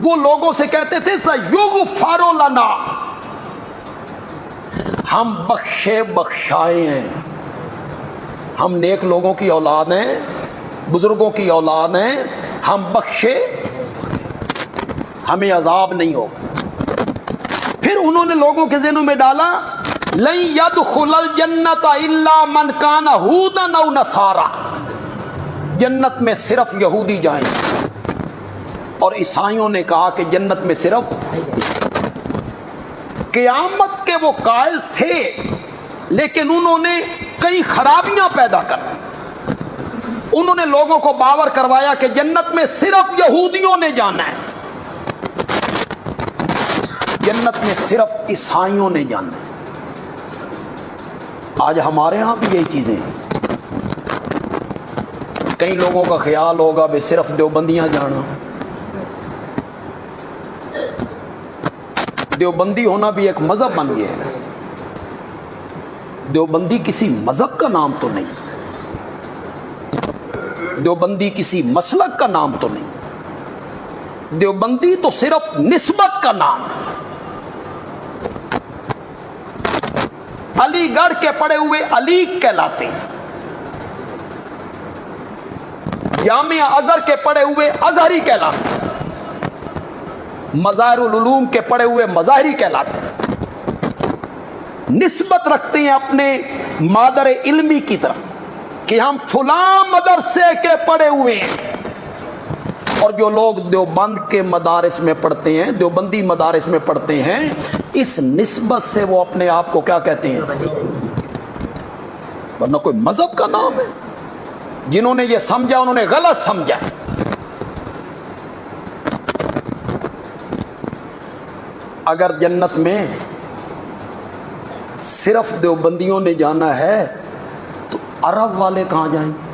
وہ لوگوں سے کہتے تھے سَيُغْفَرُ لَنَا، ہم بخشے بخشائے ہیں، ہم نیک لوگوں کی اولاد ہیں، بزرگوں کی اولاد ہیں، ہم بخشے، ہمیں عذاب نہیں ہوگا۔ پھر انہوں نے لوگوں کے ذہنوں میں ڈالا لَن يَدْخُلَ الْجَنَّةَ إِلَّا مَنْ كَانَ هُودًا أَوْ نَصَارَىٰ، جنت میں صرف یہودی جائیں گے، اور عیسائیوں نے کہا کہ جنت میں صرف قیامت کے وہ قائل تھے، لیکن انہوں نے کئی خرابیاں پیدا کر، انہوں نے لوگوں کو باور کروایا کہ جنت میں صرف یہودیوں نے جانا ہے، جنت میں صرف عیسائیوں نے جانا ہے۔ آج ہمارے ہاں بھی یہی چیزیں ہیں، کئی لوگوں کا خیال ہوگا بھئی صرف دیوبندیاں جانا، دیوبندی ہونا بھی ایک مذہب بن گیا ہے، دیوبندی کسی مذہب کا نام تو نہیں، دیوبندی کسی مسلک کا نام تو نہیں، دیوبندی تو صرف نسبت کا نام ہے۔ علی گڑھ کے پڑے ہوئے علی کہلاتے ہیں، جامعہ ازہر کے پڑے ہوئے ازہری کہلاتے ہیں، مظاہر العلوم کے پڑے ہوئے مظاہری کہلاتے ہیں، نسبت رکھتے ہیں اپنے مادر علمی کی طرف کہ ہم فلاں مدرسے کے پڑے ہوئے ہیں۔ اور جو لوگ دیوبند کے مدارس میں پڑھتے ہیں، دیوبندی مدارس میں پڑھتے ہیں، اس نسبت سے وہ اپنے آپ کو کیا کہتے ہیں؟ ورنہ کوئی مذہب کا نام ہے۔ جنہوں نے یہ سمجھا انہوں نے غلط سمجھا۔ اگر جنت میں صرف دیوبندیوں نے جانا ہے تو عرب والے کہاں جائیں گے؟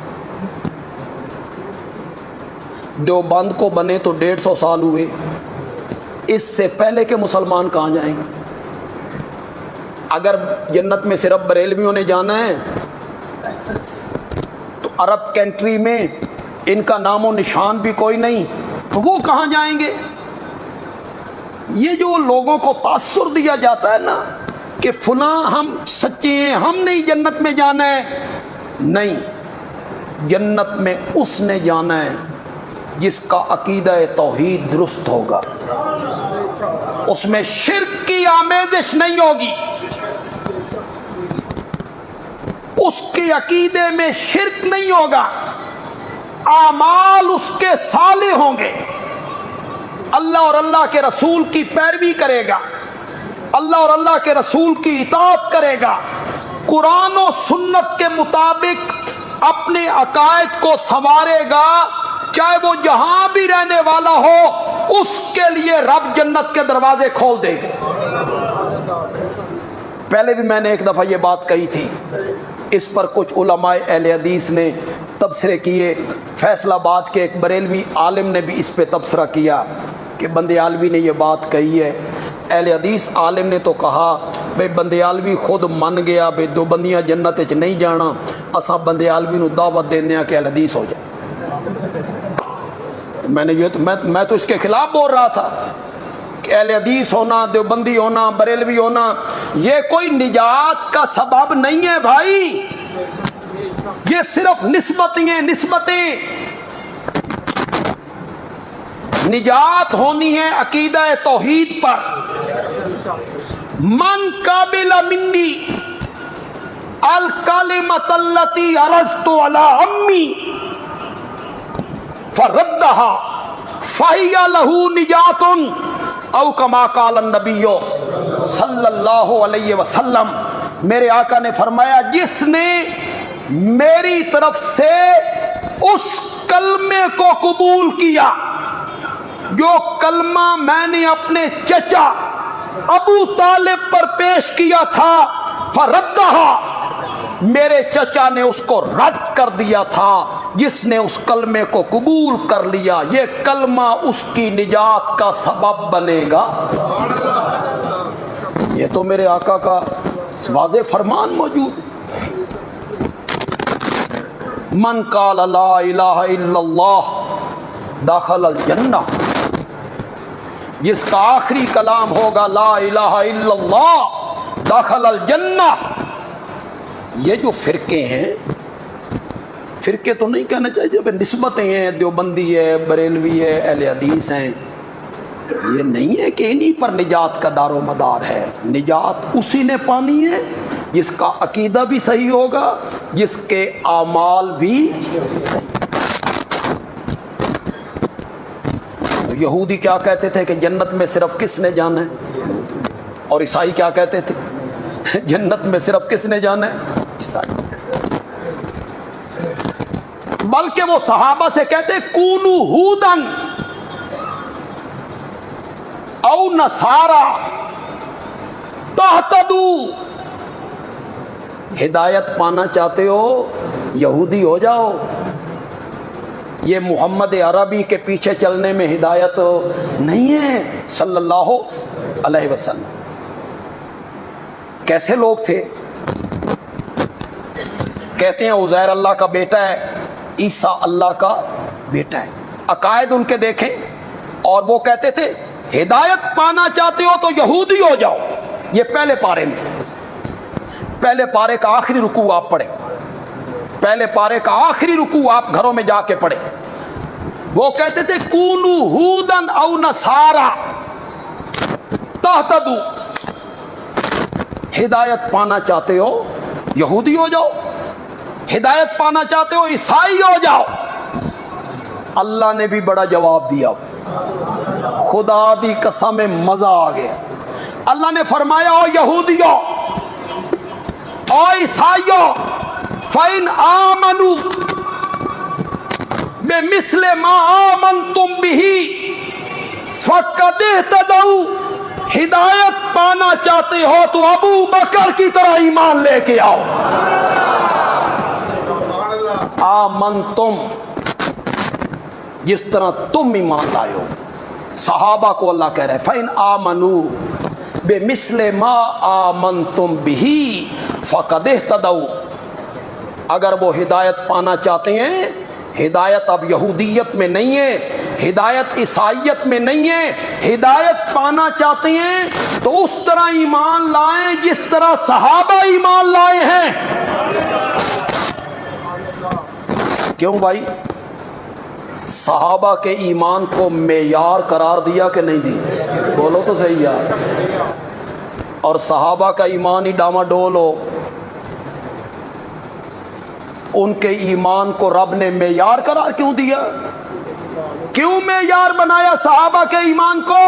دیوبند کو بنے تو 150 سال ہوئے، اس سے پہلے کے مسلمان کہاں جائیں گے؟ اگر جنت میں صرف بریلویوں نے جانا ہے تو عرب کنٹری میں ان کا نام و نشان بھی کوئی نہیں، تو وہ کہاں جائیں گے؟ یہ جو لوگوں کو تاثر دیا جاتا ہے نا کہ فلاں ہم سچے ہیں، ہم نہیں جنت میں جانا ہے، نہیں، جنت میں اس نے جانا ہے جس کا عقیدہ توحید درست ہوگا، اس میں شرک کی آمیزش نہیں ہوگی، اس کے عقیدے میں شرک نہیں ہوگا، اعمال اس کے صالح ہوں گے، اللہ اور اللہ کے رسول کی پیروی کرے گا، اللہ اور اللہ کے رسول کی اطاعت کرے گا، قرآن و سنت کے مطابق اپنے عقائد کو سنوارے گا، چاہے وہ جہاں بھی رہنے والا ہو اس کے لیے رب جنت کے دروازے کھول دے گے۔ پہلے بھی میں نے ایک دفعہ یہ بات کہی تھی، اس پر کچھ علماء اہل حدیث نے تبصرے کیے، فیصل آباد کے ایک بریلوی عالم نے بھی اس پہ تبصرہ کیا کہ بندیالوی نے یہ بات کہی ہے۔ اہل حدیث عالم نے تو کہا بھئی بندیالوی خود من گیا بھئی دیوبندیاں جنت وچ نہیں جانا، اساں بندیالوی نو دعوت دینے کہ اہل حدیث ہو جائے۔ میں تو اس کے خلاف بول رہا تھا کہ اہل حدیث ہونا، دیوبندی ہونا، بریلوی ہونا یہ کوئی نجات کا سبب نہیں ہے بھائی، یہ صرف نسبتیں ہیں، نسبتیں۔ نجات ہونی ہے عقیدہ توحید پر۔ من قابل منی الکلمۃ التی عرضت علی امی فردها فہی لہ نجات او کما قال النبی صلی اللہ علیہ وسلم۔ میرے آقا نے فرمایا جس نے میری طرف سے اس کلمے کو قبول کیا جو کلمہ میں نے اپنے چچا ابو طالب پر پیش کیا تھا، فردها میرے چچا نے اس کو رد کر دیا تھا، جس نے اس کلمے کو قبول کر لیا یہ کلمہ اس کی نجات کا سبب بنے گا۔ یہ تو میرے آقا کا واضح فرمان موجود۔ من قال لا الہ الا اللہ دخل الجنہ جس کا آخری کلام ہوگا لا الہ الا اللہ دخل الجنہ. یہ جو فرقے ہیں، فرقے تو نہیں کہنا چاہیے، نسبتیں ہیں، دیوبندی ہے، بریلوی ہے، اہل حدیث ہیں، یہ نہیں ہے کہ انہی پر نجات کا دار و مدار ہے. نجات اسی نے پانی ہے جس کا عقیدہ بھی صحیح ہوگا، جس کے اعمال بھی صحیح. یہودی کیا کہتے تھے کہ جنت میں صرف کس نے جانا ہے، اور عیسائی کیا کہتے تھے جنت میں صرف کس نے جانا ہے، عیسائی. بلکہ وہ صحابہ سے کہتے کونو ہودن او نصارا تہتدو. ہدایت پانا چاہتے ہو یہودی ہو جاؤ. یہ محمد عربی کے پیچھے چلنے میں ہدایت نہیں ہے صلی اللہ علیہ وسلم. کیسے لوگ تھے؟ کہتے ہیں عزیر اللہ کا بیٹا ہے، عیسیٰ اللہ کا بیٹا ہے. عقائد ان کے دیکھیں، اور وہ کہتے تھے ہدایت پانا چاہتے ہو تو یہودی ہو جاؤ. یہ پہلے پارے میں، پہلے پارے کا آخری رکوع آپ پڑھیں، پہلے پارے کا آخری رکوع آپ گھروں میں جا کے پڑھیں. وہ کہتے تھے کونو ہودن او نصارا تہتدو. ہدایت پانا چاہتے ہو یہودی ہو جاؤ، ہدایت پانا چاہتے ہو عیسائی ہو جاؤ. اللہ نے بھی بڑا جواب دیا، خدا دی قسم مزہ آ گیا. اللہ نے فرمایا او یہودیو او عیسائیو فَإِنْ آمَنُوا بِمِثْلِ مَا آمَنْتُمْ بِهِ فَقَدْ اهْتَدَوْا. ہدایت پانا چاہتے ہو تو ابو بکر کی طرح ایمان لے کے آؤ. آمنتم، جس طرح تم ایمان لائے ہو. صحابہ کو اللہ کہہ رہے فَإِنْ آمَنُوا بِمِثْلِ مَا آمَنْتُمْ بِهِ فَقَدْ اهْتَدَوْا. اگر وہ ہدایت پانا چاہتے ہیں، ہدایت اب یہودیت میں نہیں ہے، ہدایت عیسائیت میں نہیں ہے، ہدایت پانا چاہتے ہیں تو اس طرح ایمان لائیں جس طرح صحابہ ایمان لائے ہیں. کیوں بھائی؟ صحابہ کے ایمان کو معیار قرار دیا کہ نہیں دی؟ بولو تو صحیح یار. اور صحابہ کا ایمان ہی ڈاما ڈول ہو، ان کے ایمان کو رب نے معیار قرار کیوں دیا؟ کیوں معیار بنایا صحابہ کے ایمان کو؟